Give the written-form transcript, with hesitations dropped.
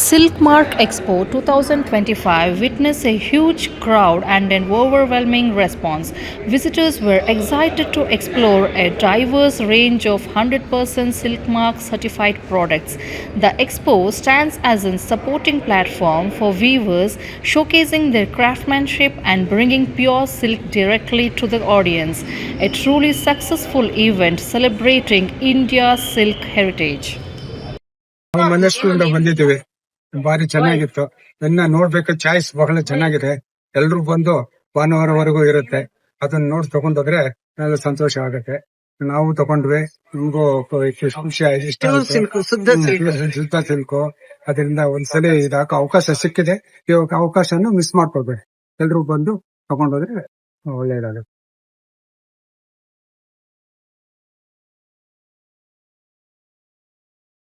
Silkmark Expo 2025 witnessed a huge crowd and an overwhelming response. Visitors were excited to explore a diverse range of 100% Silkmark certified products. The expo stands as a supporting platform for weavers, showcasing their craftsmanship and bringing pure silk directly to the audience. A truly successful event celebrating India's silk heritage. ನಾವು ಮನಸ್ಸಿನಿಂದ ಬಂದಿದ್ದೀವಿ. ಬಾರಿ ಚೆನ್ನಾಗಿತ್ತು. ಇನ್ನ ನೋಡ್ಬೇಕು, choice ಬಹಳ ಚೆನ್ನಾಗಿದೆ. ಎಲ್ರು ಬಂದು ಭಾನುವಾರವರೆಗೂ ಇರುತ್ತೆ. ಅದನ್ನ ನೋಡಿ ತಗೊಂಡೋದ್ರೆ ನನಗೆ ಸಂತೋಷ ಆಗುತ್ತೆ. ನಾವು ತಗೊಂಡ್ವಿ, ನಮಗೂ ಖುಷಿ ಇಷ್ಟ ಆಗುತ್ತೆ. ಶುದ್ಧ ಸಿಲ್ಕು, ಅದರಿಂದ ಒಂದ್ಸಲಿ ಇದಾಕ ಅವಕಾಶ ಸಿಕ್ಕಿದೆ. ಇವಾಗ ಅವಕಾಶನ ಮಿಸ್ ಮಾಡ್ಕೊಳ್ಬೇಡಿ. ಎಲ್ರು ಬಂದು ತಗೊಂಡೋದ್ರೆ ಒಳ್ಳೇದಾಗುತ್ತೆ.